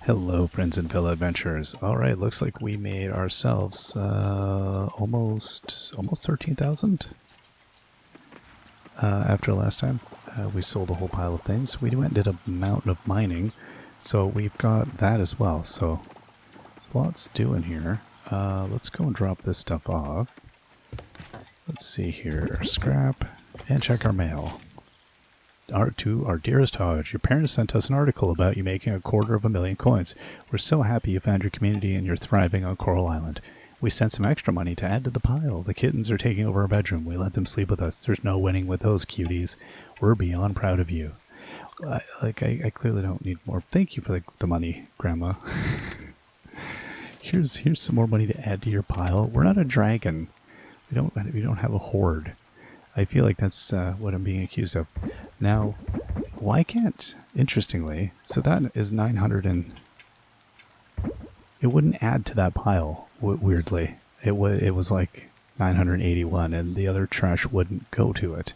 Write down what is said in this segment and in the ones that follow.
Hello, friends and fellow adventurers. All right, looks like we made ourselves almost 13,000 after last time. We sold a whole pile of things. We went and did a mountain of mining, so we've got that as well. So there's lots doing here. Let's go and drop this stuff off. Let's see here, scrap, and check our mail. To our dearest Hodge, your parents sent us an article about you making 250,000 coins. We're so happy you found your community and you're thriving on Coral Island. We sent some extra money to add to the pile. The kittens are taking over our bedroom. We let them sleep with us. There's no winning with those cuties. We're beyond proud of you. I clearly don't need more. Thank you for the money, Grandma. Here's some more money to add to your pile. We're not a dragon. We don't have a horde. I feel like that's what I'm being accused of. Now, why can't, interestingly, so that is 900 and... It wouldn't add to that pile, weirdly. It was like 981 and the other trash wouldn't go to it.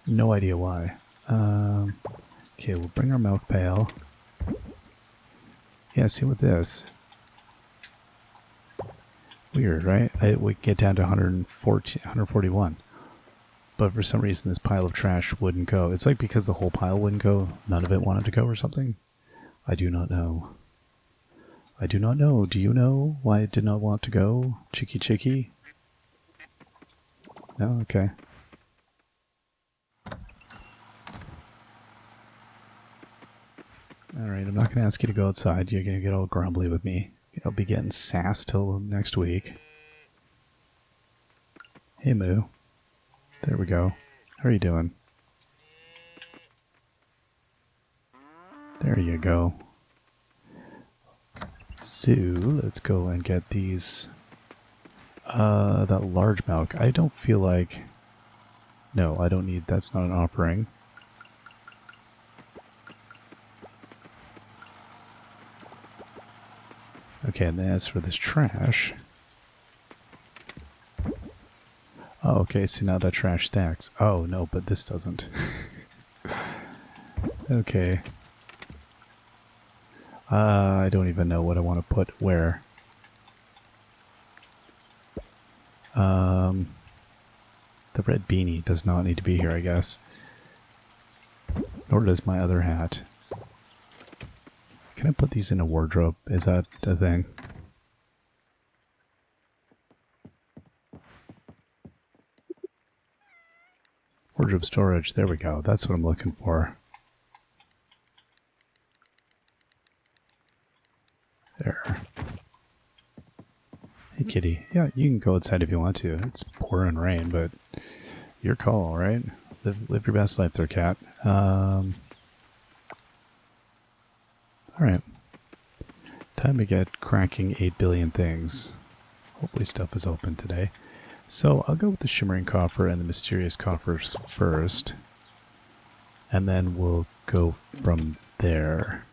No idea why. Okay, we'll bring our milk pail. Yeah, see with this. Weird, right? We get down to 141. But for some reason this pile of trash wouldn't go. It's like because the whole pile wouldn't go, none of it wanted to go or something? I do not know. I do not know. Do you know why it did not want to go? Chicky? No? Okay. Alright, I'm not going to ask you to go outside. You're going to get all grumbly with me. I'll be getting sass till next week. Hey, Moo. There we go. How are you doing? There you go. So, let's go and get these... that large milk. I don't feel like... No, I don't need... That's not an offering. Okay, and then as for this trash... Oh, okay, so now that trash stacks. Oh, no, but this doesn't. Okay. I don't even know what I want to put where. The red beanie does not need to be here, I guess. Nor does my other hat. Can I put these in a wardrobe? Is that a thing? Wardrobe storage, there we go. That's what I'm looking for. There. Hey kitty. Yeah, you can go outside if you want to. It's pouring rain, but your call, right? Live your best life there, cat. Alright. Time to get cracking 8 billion things. Hopefully stuff is open today. So I'll go with the shimmering coffer and the mysterious coffers first. And then we'll go from there.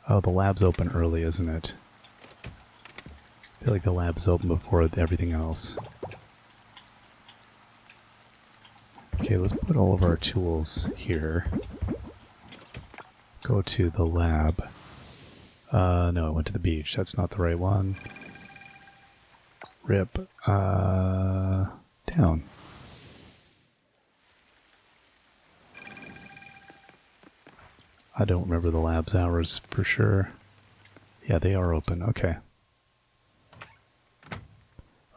Oh, the lab's open early, isn't it? I feel like the lab's open before everything else. Okay, let's put all of our tools here. Go to the lab. No, I went to the beach. That's not the right one. Rip. Down. I don't remember the lab's hours for sure. Yeah, they are open. Okay.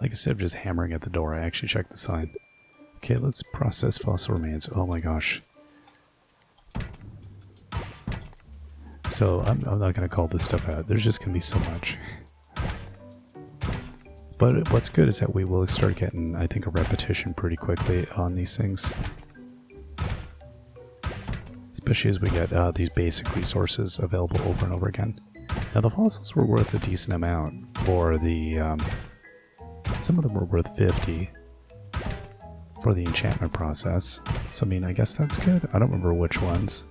Like I said, I'm just hammering at the door. I actually checked the sign. Okay, let's process fossil remains. Oh my gosh. So, I'm not going to call this stuff out. There's just going to be so much. But what's good is that we will start getting, I think, a repetition pretty quickly on these things. Especially as we get these basic resources available over and over again. Now the fossils were worth a decent amount for the... some of them were worth 50 for the enchantment process. So I mean, I guess that's good. I don't remember which ones.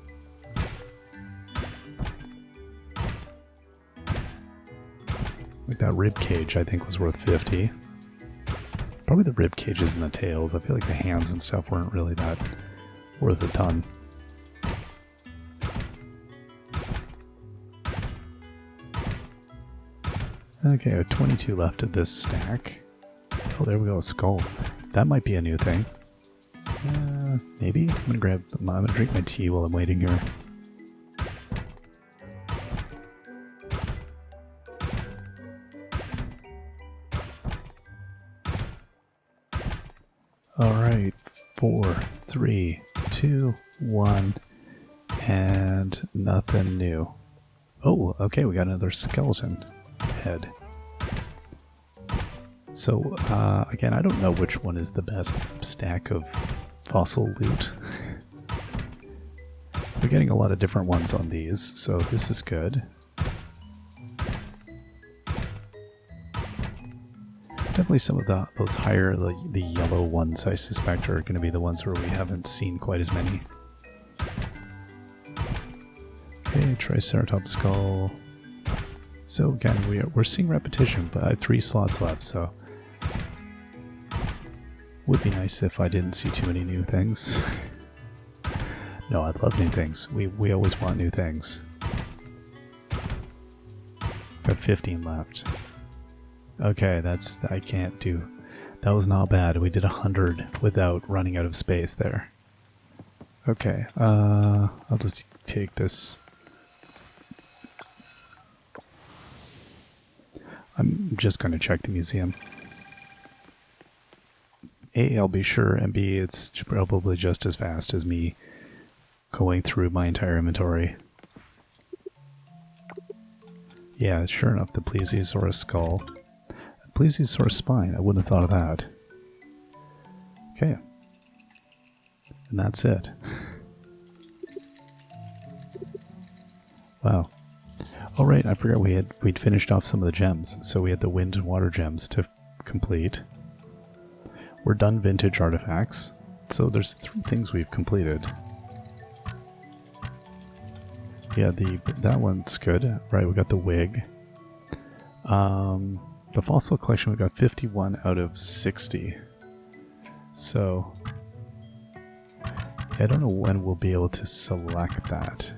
Like that rib cage, I think, was worth 50. Probably the rib cages and the tails. I feel like the hands and stuff weren't really that worth a ton. Okay, I have 22 left of this stack. Oh, there we go, a skull. That might be a new thing. Maybe? I'm gonna drink my tea while I'm waiting here. Alright, 4, 3, 2, 1, and nothing new. Oh, okay, we got another skeleton head. So, again, I don't know which one is the best stack of fossil loot. We're getting a lot of different ones on these, so this is good. Definitely some of those higher, the yellow ones, I suspect, are going to be the ones where we haven't seen quite as many. Okay, Triceratops skull. So again, we're seeing repetition, but I have 3 slots left, so would be nice if I didn't see too many new things. No, I love new things. We always want new things. Got 15 left. Okay, I can't do. That was not bad. We did 100 without running out of space there. Okay, I'll just take this. I'm just going to check the museum. A, I'll be sure, and B, it's probably just as fast as me going through my entire inventory. Yeah, sure enough, the Plesiosaurus skull. Plesiosaurus spine, I wouldn't have thought of that. Okay. And that's it. Wow. Oh right, I forgot we'd finished off some of the gems. So we had the wind and water gems to complete. We're done vintage artifacts. So there's 3 things we've completed. Yeah, that one's good. Right, we got the wig. The fossil collection, we got 51 out of 60. So I don't know when we'll be able to select that.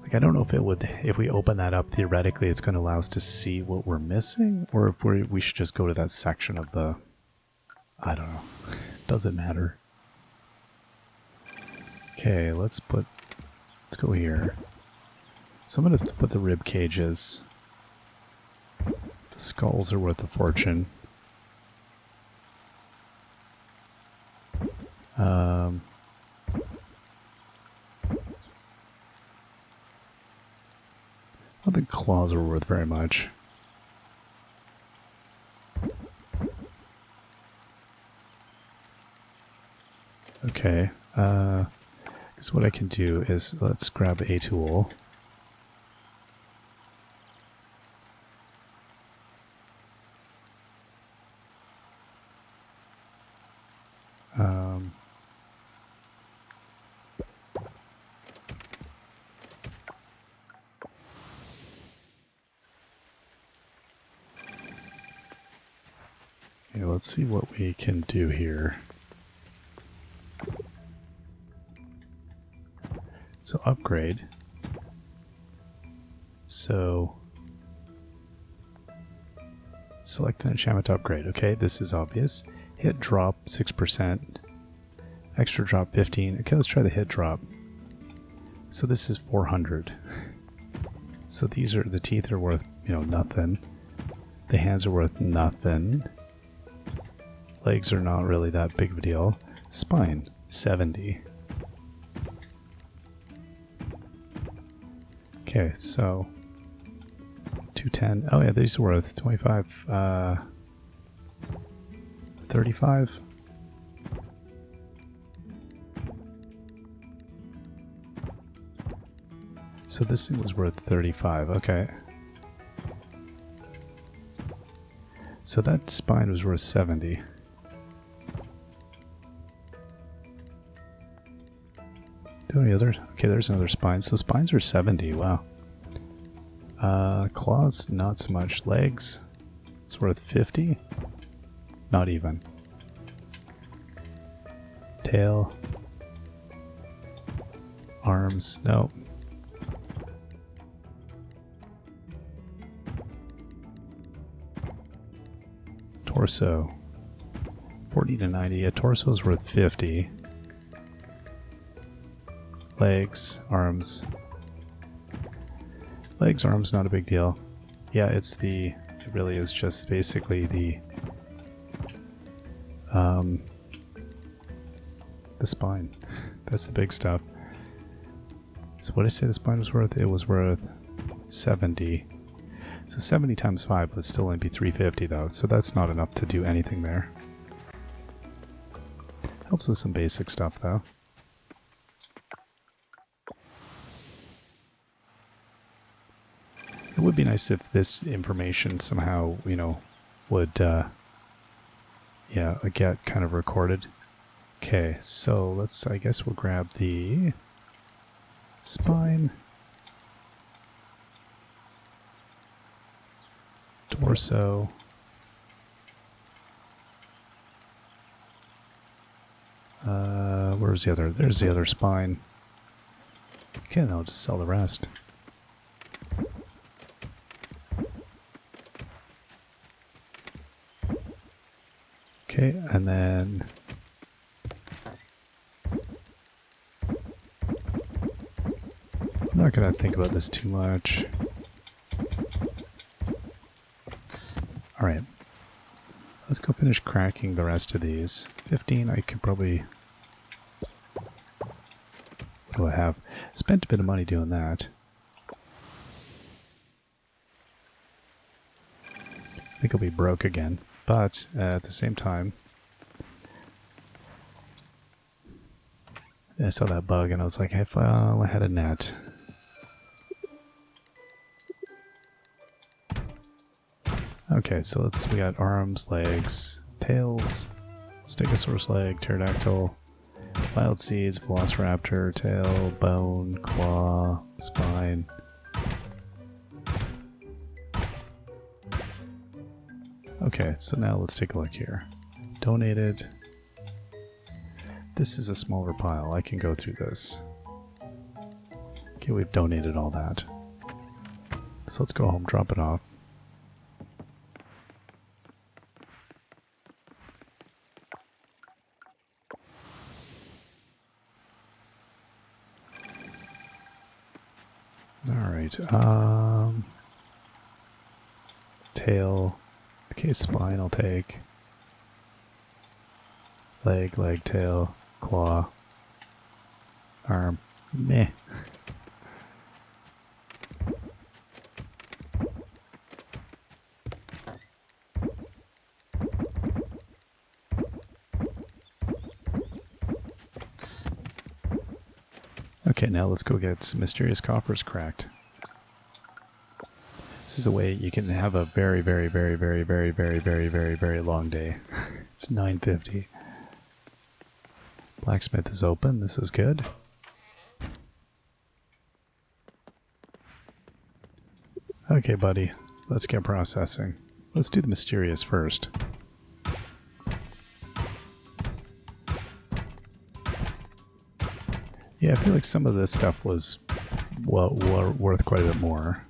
Like, I don't know if we open that up, theoretically it's going to allow us to see what we're missing, or if we should just go to that section of the, I don't know. Doesn't matter. Okay, let's go here. So I'm going to put the rib cages. The skulls are worth a fortune. I don't think claws are worth very much. Okay, because what I can do is, let's grab a tool. Okay, let's see what we can do here. So upgrade. So select an enchantment to upgrade. Okay, this is obvious. Hit drop 6%. Extra drop 15. Okay, let's try the hit drop. So this is 400. So these are, the teeth are worth, nothing. The hands are worth nothing. Legs are not really that big of a deal. Spine, 70. Okay, so 210. Oh yeah, these are worth 25. 35. So this thing was worth 35. Okay. So that spine was worth 70. Do any other? Okay, there's another spine. So spines are 70. Wow. Claws, not so much. Legs, it's worth 50. Not even. Tail. Arms, no. Torso. 40 to 90. A torso's worth 50. Legs, arms. Legs, arms, not a big deal. Yeah, it really is just basically the spine. That's the big stuff. So what did I say the spine was worth? It was worth 70. So 70 times 5 would still only be 350 though, so that's not enough to do anything there. Helps with some basic stuff though. It would be nice if this information somehow, you know, would get kind of recorded. Okay, so I guess we'll grab the spine, torso, where's the other? There's the other spine. Okay, then I'll just sell the rest. Okay, and then I'm not gonna think about this too much. Alright. Let's go finish cracking the rest of these. 15 I could probably... What do I have? Spent a bit of money doing that. I think I'll be broke again. But at the same time, I saw that bug and I was like, if I had a net. Okay, so we got arms, legs, tails, stegosaurus leg, pterodactyl, wild seeds, velociraptor, tail, bone, claw, spine. Okay, so now let's take a look here. Donated. This is a smaller pile. I can go through this. Okay, we've donated all that. So let's go home, drop it off. Alright, tail. Okay, spine I'll take. Leg, tail, claw, arm. Meh. Okay, now let's go get some mysterious coffers cracked. This is a way you can have a very, very, very, very, very, very, very, very, very long day. It's 9:50. Blacksmith is open. This is good. Okay, buddy. Let's get processing. Let's do the mysterious first. Yeah, I feel like some of this stuff was worth quite a bit more.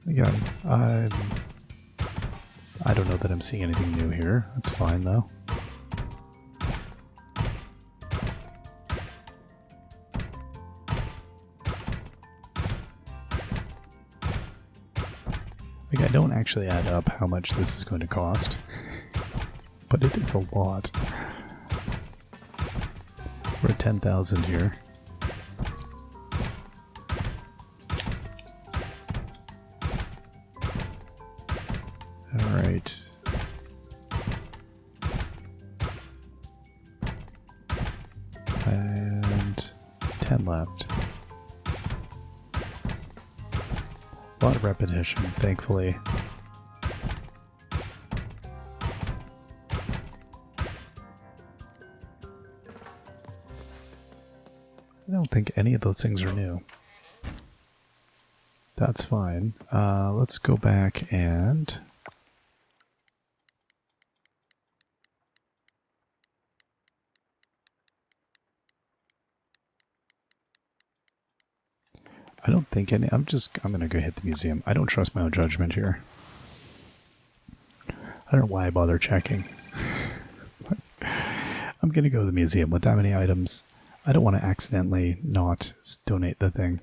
Again, I don't know that I'm seeing anything new here. That's fine though. Like, I don't actually add up how much this is going to cost, but it is a lot. We're at 10,000 here. Alright. And 10 left. A lot of repetition, thankfully. I don't think any of those things are new. That's fine. Let's go back and... I don't think any... I'm going to go hit the museum. I don't trust my own judgment here. I don't know why I bother checking. I'm going to go to the museum with that many items. I don't want to accidentally not donate the thing.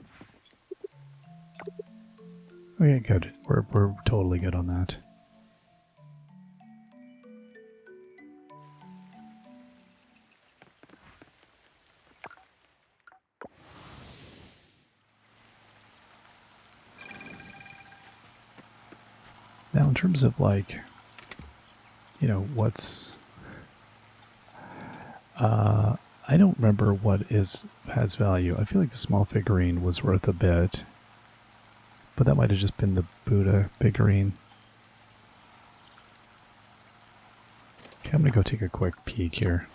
Okay, good. We're totally good on that. Now, in terms of, like, you know, what's... I don't remember what has value. I feel like the small figurine was worth a bit. But that might have just been the Buddha figurine. Okay, I'm going to go take a quick peek here.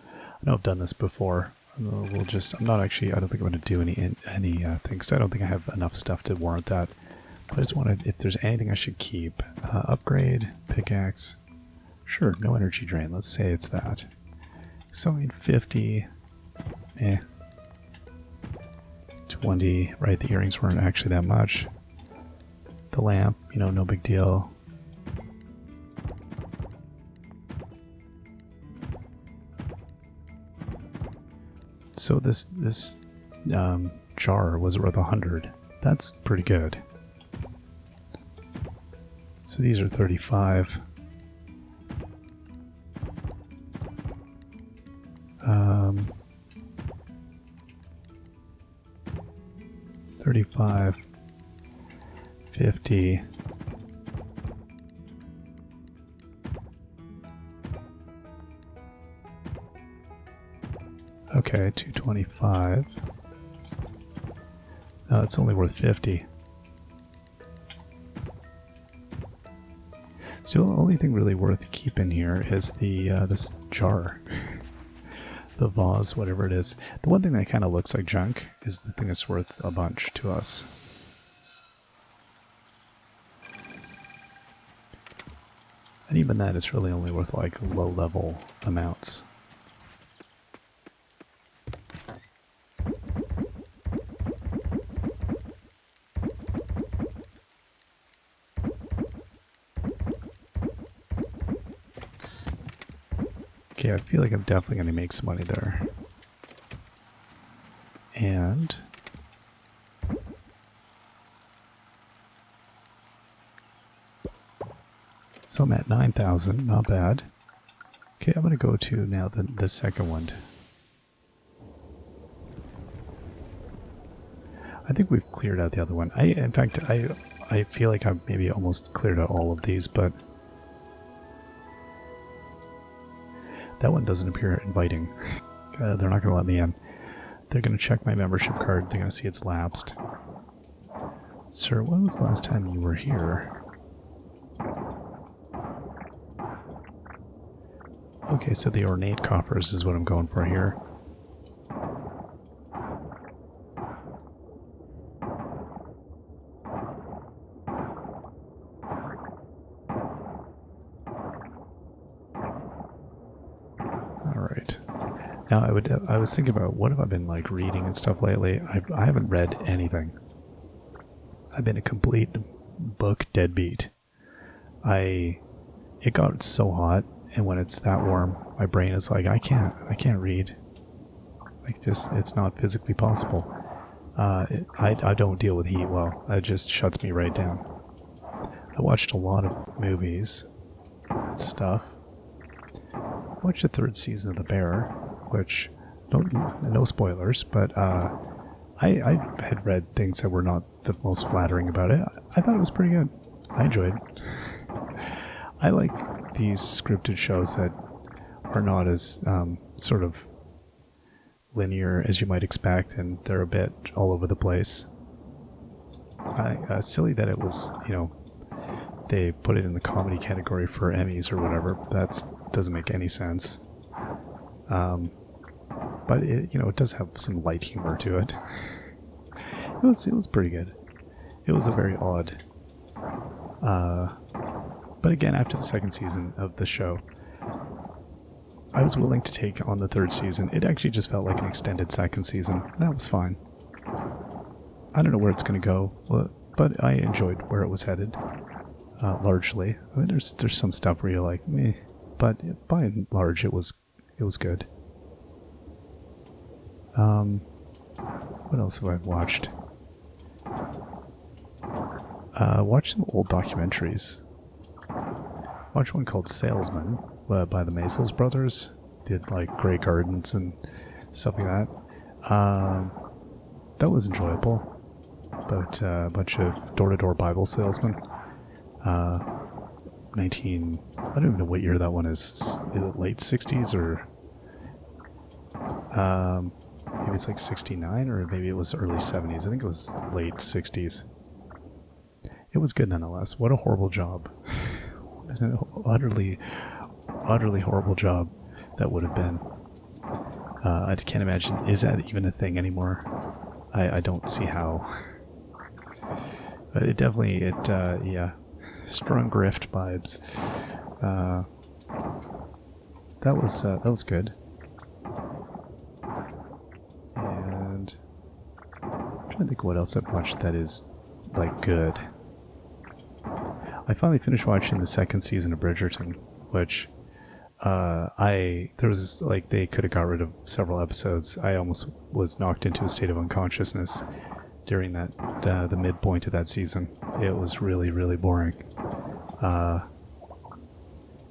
I know I've done this before. We'll just... I'm not actually... I don't think I'm going to do any things. I don't think I have enough stuff to warrant that. But I just wanted... If there's anything I should keep. Upgrade. Pickaxe. Sure, no energy drain. Let's say it's that. Sewing 50. 20. Right, the earrings weren't actually that much. The lamp, you know, no big deal. So this jar was worth 100. That's pretty good. So these are 35. 35, 50. Okay, 225. No, it's only worth 50. So the only thing really worth keeping here is the this jar. The vase, whatever it is. The one thing that kind of looks like junk is the thing that's worth a bunch to us. And even that is really only worth like low-level amounts. Okay, I feel like I'm definitely going to make some money there. And... so I'm at 9,000, not bad. Okay, I'm going to go to now the second one. I think we've cleared out the other one. In fact, I feel like I've maybe almost cleared out all of these, but... that one doesn't appear inviting. They're not going to let me in. They're going to check my membership card. They're going to see it's lapsed. Sir, when was the last time you were here? Okay, so the ornate coffers is what I'm going for here. Now, I was thinking about what have I been like reading and stuff lately. I haven't read anything. I've been a complete book deadbeat. It got so hot, and when it's that warm, my brain is like, I can't read. Like, just, it's not physically possible. I don't deal with heat well. It just shuts me right down. I watched a lot of movies and stuff. I watched the 3rd season of The Bear, which, no spoilers, but I had read things that were not the most flattering about it. I thought it was pretty good. I enjoyed it. I like these scripted shows that are not as sort of linear as you might expect, and they're a bit all over the place. Silly that it was, you know, they put it in the comedy category for Emmys or whatever. That doesn't make any sense. But it, you know, it does have some light humor to it. It was pretty good. It was a very odd. But again, after the 2nd season of the show, I was willing to take on the 3rd season. It actually just felt like an extended 2nd season. That was fine. I don't know where it's going to go, but I enjoyed where it was headed, largely. I mean, there's some stuff where you're like, meh, but by and large, it was good. What else have I watched? Watched some old documentaries. Watched one called Salesman by the Maisels brothers. Did like Grey Gardens and stuff like that. That was enjoyable. About a bunch of door-to-door Bible salesmen. I don't even know what year that one is it late 60s or maybe it's like 69 or maybe it was early 70s. I think it was late 60s. It was good nonetheless. What a horrible job. An utterly horrible job that would have been. I can't imagine. Is that even a thing anymore? I don't see how. But it definitely, yeah, strong grift vibes. That was good. And I'm trying to think of what else I've watched that is like good. I finally finished watching the second season of Bridgerton, which there was like they could have got rid of several episodes. I almost was knocked into a state of unconsciousness during that the midpoint of that season. It was really, really boring. I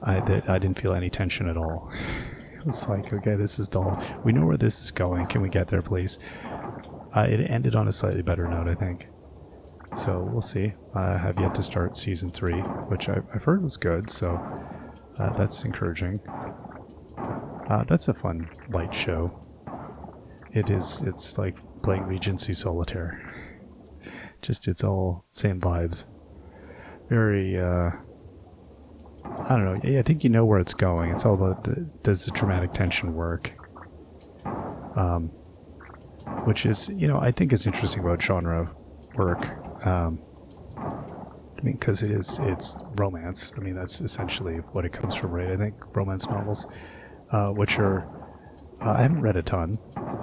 didn't feel any tension at all. It was like, okay, this is dull. We know where this is going. Can we get there, please? It ended on a slightly better note, I think. So we'll see. I have yet to start season 3, which I've heard was good, so that's encouraging. That's a fun, light show. It's like playing Regency Solitaire. Just, it's all same vibes. Very, I don't know. I think you know where it's going. It's all about does the dramatic tension work? Which is, I think is interesting about genre work. I mean, because it's romance. I mean, that's essentially what it comes from, right? I think romance novels, which are, I haven't read a ton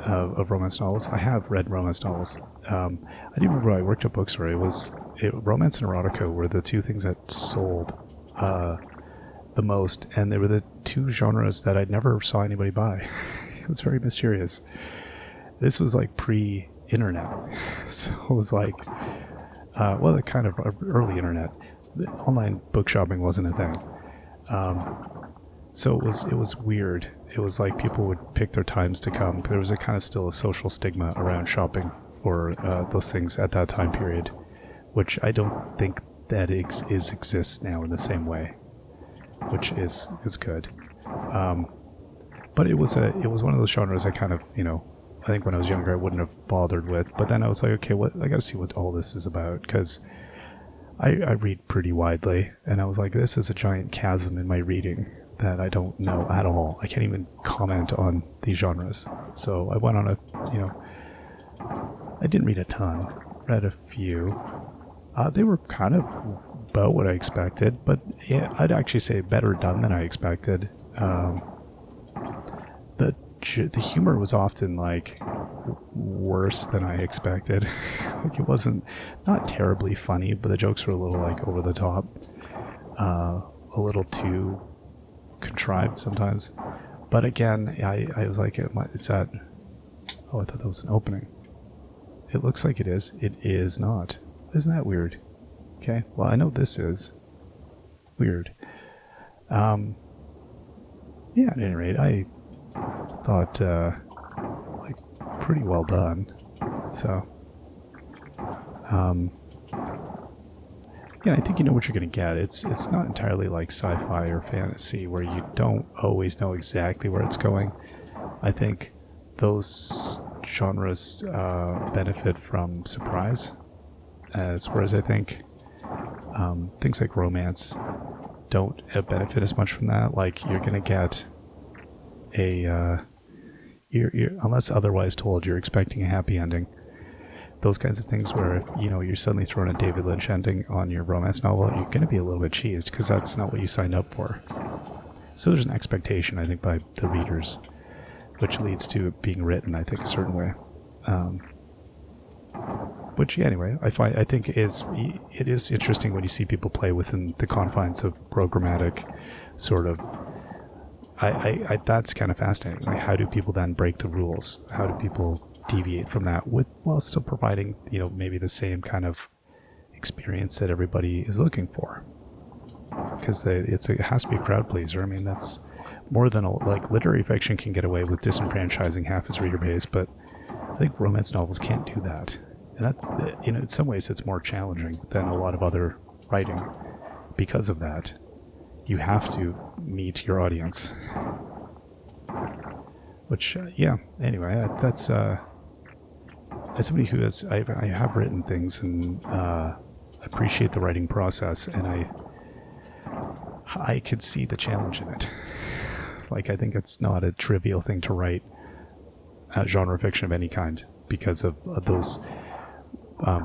of romance novels. I have read romance novels. I do remember when I worked at bookstore. Romance and erotica were the two things that sold the most, and they were the two genres that I never saw anybody buy. It was very mysterious. This was like pre-internet, so it was like, the kind of early internet. Online book shopping wasn't a thing, so it was weird. It was like people would pick their times to come. There was a kind of still a social stigma around shopping for those things at that time period, which I don't think that exists now in the same way, which is good. But it was one of those genres I kind of, I think when I was younger I wouldn't have bothered with. But then I was like, okay, I got to see what all this is about, because I read pretty widely, and I was like, this is a giant chasm in my reading that I don't know at all. I can't even comment on these genres. So I went on I didn't read a ton, read a few. They were kind of about what I expected, but yeah, I'd actually say better done than I expected. The humor was often like worse than I expected. Like, it wasn't not terribly funny, but the jokes were a little like over the top, a little too contrived sometimes. But again, I was like, is that? Oh, I thought that was an opening. It looks like it is. It is not. Isn't that weird? Okay. Well, I know this is weird. Yeah. At any rate, I thought like pretty well done. So, yeah, I think you know what you're going to get. It's not entirely like sci-fi or fantasy where you don't always know exactly where it's going. I think those genres benefit from surprise, whereas I think things like romance don't benefit as much from that. Like, you're going to get you're unless otherwise told, you're expecting a happy ending. Those kinds of things where if you're suddenly throwing a David Lynch ending on your romance novel, you're going to be a little bit cheesed because that's not what you signed up for. So there's an expectation, I think, by the readers, which leads to it being written, I think, a certain way. Which, yeah, anyway, I think it is interesting when you see people play within the confines of programmatic sort of. That's kind of fascinating. Like, how do people then break the rules? How do people deviate from that while still providing, maybe the same kind of experience that everybody is looking for? Because it has to be a crowd pleaser. I mean, that's more than like literary fiction can get away with disenfranchising half its reader base, but I think romance novels can't do that. And that, in some ways, it's more challenging than a lot of other writing because of that. You have to meet your audience. Which, anyway, that's as somebody who has, I have written things and appreciate the writing process, and I could see the challenge in it. Like, I think it's not a trivial thing to write genre fiction of any kind because of those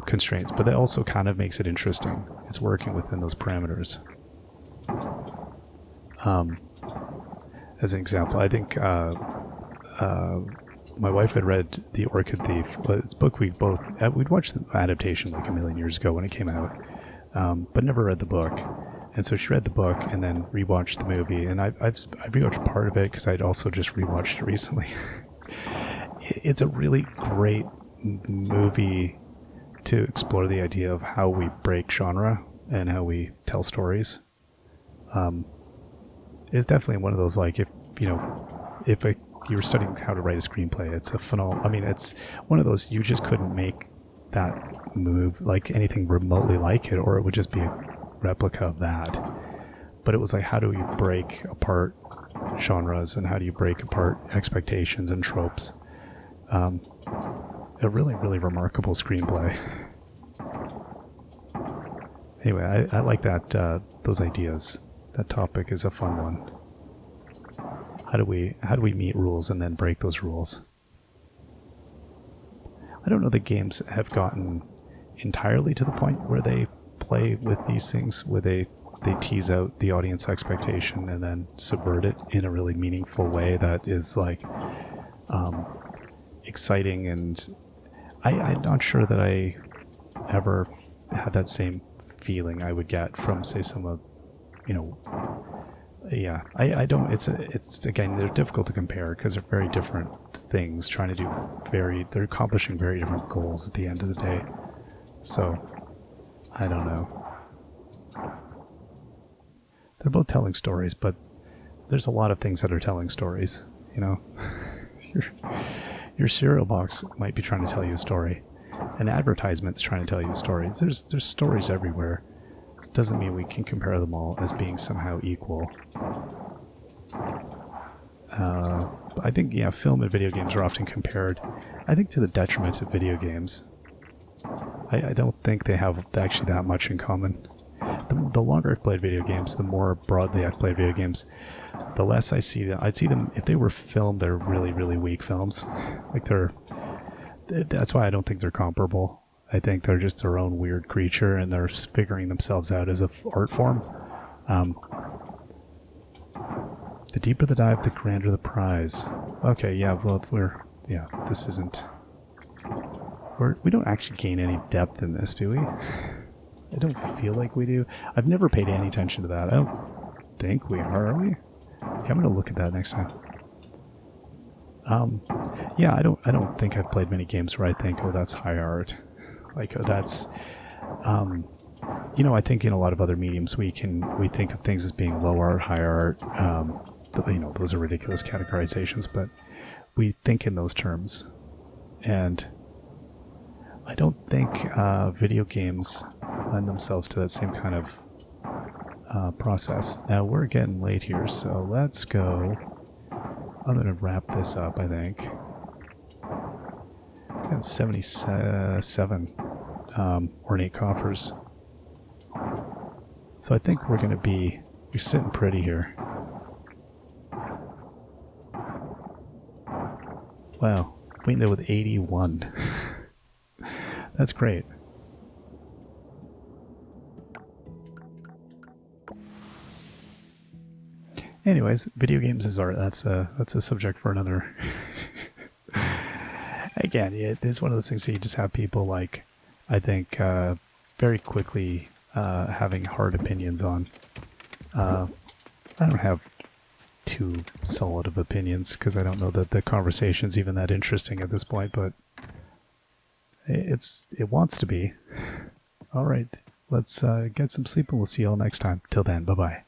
constraints, but that also kind of makes it interesting. It's working within those parameters. As an example, I think my wife had read The Orchid Thief. It's a book we'd watched the adaptation like a million years ago when it came out, but never read the book. And so she read the book and then rewatched the movie. And I've rewatched part of it because I'd also just rewatched it recently. It's a really great movie to explore the idea of how we break genre and how we tell stories. It's definitely one of those, like, if you were studying how to write a screenplay, it's a phenomenal. I mean, it's one of those, you just couldn't make that move like anything remotely like it, or it would just be a replica of that. But it was like, how do you break apart genres and how do you break apart expectations and tropes? A really, really remarkable screenplay. Anyway, I like that, those ideas. That topic is a fun one. How do we meet rules and then break those rules? I don't know that games have gotten entirely to the point where they play with these things, where they tease out the audience expectation and then subvert it in a really meaningful way that is like exciting. And I'm not sure that I ever had that same feeling I would get from, say, some of, I don't. It's again, they're difficult to compare because they're very different things trying to do they're accomplishing very different goals at the end of the day. So, I don't know. They're both telling stories, but there's a lot of things that are telling stories, Your cereal box might be trying to tell you a story. An advertisement's trying to tell you a story. There's stories everywhere. Doesn't mean we can compare them all as being somehow equal. I think, film and video games are often compared, I think, to the detriment of video games. I don't think they have actually that much in common. The longer I've played video games, the more broadly I've played video games, the less I see them. I'd see them, if they were filmed, they're really, really weak films. Like, that's why I don't think they're comparable. I think they're just their own weird creature, and they're figuring themselves out as an art form. The deeper the dive, the grander the prize. Okay, yeah, well, this isn't... We don't actually gain any depth in this, do we? I don't feel like we do. I've never paid any attention to that. I don't think we are we? Okay, I'm going to look at that next time. I don't think I've played many games where I think, oh, that's high art. Like, that's, I think in a lot of other mediums we think of things as being low art, high art. Those are ridiculous categorizations, but we think in those terms. And I don't think video games lend themselves to that same kind of process. Now, we're getting late here, so let's go. I'm going to wrap this up, I think. Got 77 ornate coffers. So I think you're sitting pretty here. Wow, we ended with 81. That's great. Anyways, video games is art. That's a subject for another. Again, it is one of those things that you just have people like I think very quickly having hard opinions on. I don't have too solid of opinions because I don't know that the conversation's even that interesting at this point, but it wants to be. All right, let's get some sleep and we'll see you all next time. Till then, bye-bye.